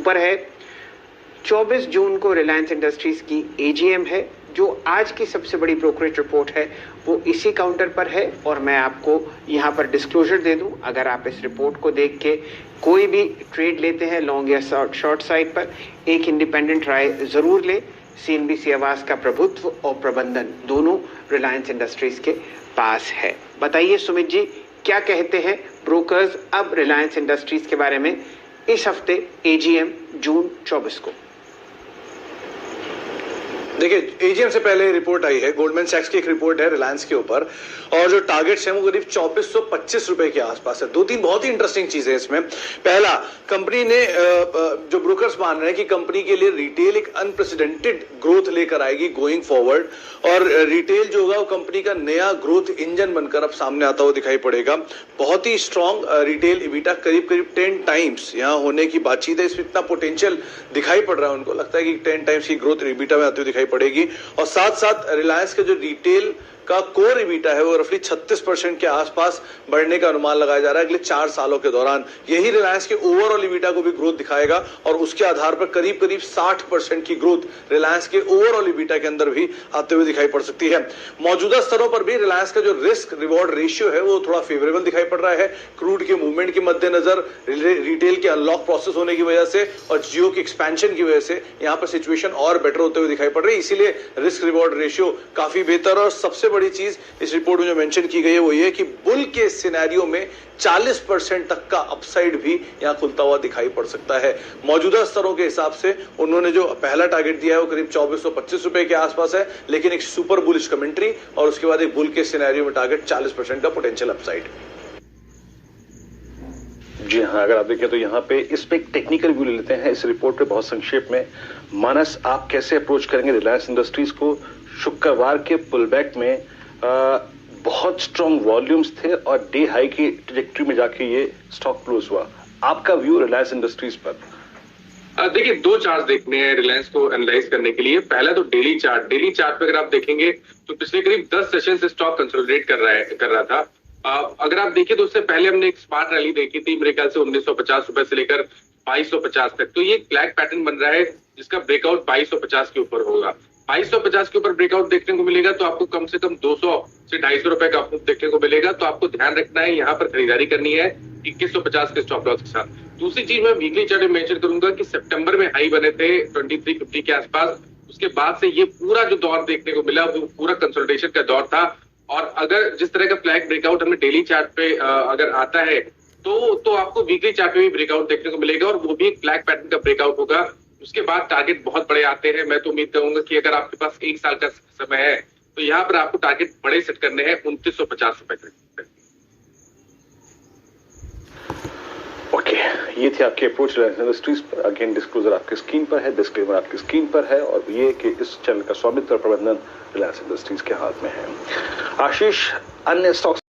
ऊपर है। 24 जून को रिलायंस इंडस्ट्रीज की एजीएम है। जो आज की सबसे बड़ी ब्रोकरेज रिपोर्ट है वो इसी काउंटर पर है और मैं आपको यहाँ पर डिस्क्लोजर दे दूं, अगर आप इस रिपोर्ट को देख के कोई भी ट्रेड लेते हैं लॉन्ग या शॉर्ट साइड पर, एक इंडिपेंडेंट राय जरूर ले। सीएनबीसी आवाज का प्रभुत्व और प्रबंधन दोनों रिलायंस इंडस्ट्रीज के पास है। बताइए सुमित जी, क्या कहते हैं ब्रोकर्स अब रिलायंस इंडस्ट्रीज के बारे में इस हफ्ते एजीएम जून 24 को? देखिए, एजीएम से पहले रिपोर्ट आई है, गोल्डमैन सैक्स की एक रिपोर्ट है रिलायंस के ऊपर, और जो टारगेट्स हैं वो करीब 2425 रुपए के आसपास है। दो तीन बहुत ही इंटरेस्टिंग चीजें इसमें। पहला, कंपनी ने जो ब्रोकर्स मान रहे हैं कि कंपनी के लिए रिटेल एक अनप्रेसिडेंटेड ग्रोथ लेकर आएगी गोइंग फॉरवर्ड, और रिटेल जो होगा वो कंपनी का नया ग्रोथ इंजन बनकर अब सामने आता हुआ दिखाई पड़ेगा। बहुत ही स्ट्रॉन्ग रिटेल इबिटा करीब 10 टाइम्स यहाँ होने की बातचीत है। इसमें इतना पोटेंशियल दिखाई पड़ रहा है, उनको लगता है कि 10 टाइम्स की ग्रोथ इबिटा में आती हुई दिखाई पड़ेगी। और साथ साथ रिलायंस के जो रिटेल का कोर इबिटा है वो रफली 36% के आसपास बढ़ने का अनुमान लगाया जा रहा है अगले 4 सालों के दौरान। यही रिलायंस के ओवरऑल इबिटा को भी ग्रोथ दिखाएगा और उसके आधार पर करीब 60% की ग्रोथ रिलायंस के ओवरऑल इबिटा के अंदर भी आते हुए दिखाई पड़ सकती है। मौजूदा स्तरों पर भी रिलायंस का जो रिस्क रिवॉर्ड रेशियो है वो थोड़ा फेवरेबल दिखाई पड़ रहा है। क्रूड के मूवमेंट के मद्देनजर, रिटेल के अनलॉक प्रोसेस होने की वजह से और जियो की एक्सपेंशन की वजह से यहाँ पर सिचुएशन और बेटर होते हुए दिखाई पड़ रही है। इसीलिए रिस्क रिवॉर्ड रेशियो काफी बेहतर। और सबसे बड़ी चीज इस रिपोर्ट में जो मेंशन की गई है वो ये कि बुल के सिनेरियो में 40% तक का अपसाइड भी यहां खुलता हुआ दिखाई पड़ सकता है। मौजूदा स्तरों के हिसाब से उन्होंने जो पहला टारगेट दिया है वो करीब 2425 रुपए के आसपास है, लेकिन एक सुपर बुलिश कमेंट्री और उसके बाद एक बुल के सिनेरियो में टारगेट 40% का पोटेंशियल अपसाइड। जी हाँ, अगर आप देखें तो यहाँ पे इस पे एक टेक्निकल व्यू ले लेते हैं इस रिपोर्ट पे बहुत संक्षेप में। मानस, आप कैसे अप्रोच करेंगे रिलायंस इंडस्ट्रीज को? शुक्रवार के पुलबैक में बहुत स्ट्रॉन्ग वॉल्यूम्स थे और डे हाई की ट्रैजेक्टरी में जाके ये स्टॉक क्लोज हुआ। आपका व्यू रिलायंस इंडस्ट्रीज पर? देखिए, 2 चार्ट देखने हैं रिलायंस को एनालाइज करने के लिए। पहला तो डेली चार्ट पे अगर आप देखेंगे तो पिछले करीब 10 सेशन से स्टॉक कंसोलिडेट कर रहा था। अगर आप देखिए तो उससे पहले हमने एक स्मार्ट रैली देखी थी मेरे ख्याल से 1950 रुपए से लेकर 2250 तक। तो ये फ्लैग पैटर्न बन रहा है जिसका ब्रेकआउट 2250 के ऊपर होगा। 2250 के ऊपर ब्रेकआउट देखने को मिलेगा तो आपको कम से कम 200 से 250 रुपए का अप देखने को मिलेगा। तो आपको ध्यान रखना है, यहाँ पर खरीदारी करनी है 2150 के स्टॉप लॉस के साथ। दूसरी चीज मैं वीकली चार्ट में मेंशन करूंगा कि सितंबर में हाई बने थे 2350 के आसपास। उसके बाद से ये पूरा जो दौर देखने को मिला वो पूरा कंसोलिडेशन का दौर था। और अगर जिस तरह का फ्लैग ब्रेकआउट हमें डेली चार्ट पे अगर आता है तो आपको वीकली चार्ट पे भी ब्रेकआउट देखने को मिलेगा और वो भी एक फ्लैग पैटर्न का ब्रेकआउट होगा। उसके बाद टारगेट बहुत बड़े आते हैं। मैं तो उम्मीद करूंगा कि अगर आपके पास 1 साल का समय है तो यहाँ पर आपको टारगेट बड़े सेट करने हैं 2950 रुपए तक। ओके, ये थी आपकी अप्रोच रिलायंस इंडस्ट्रीज पर। अगेन डिस्क्लोजर आपकी स्क्रीन पर है, डिस्क्लेमर आपकी स्क्रीन पर है, और ये कि इस चैनल का स्वामित्व और प्रबंधन रिलायंस इंडस्ट्रीज के हाथ में है। आशीष, अन्य स्टॉक्स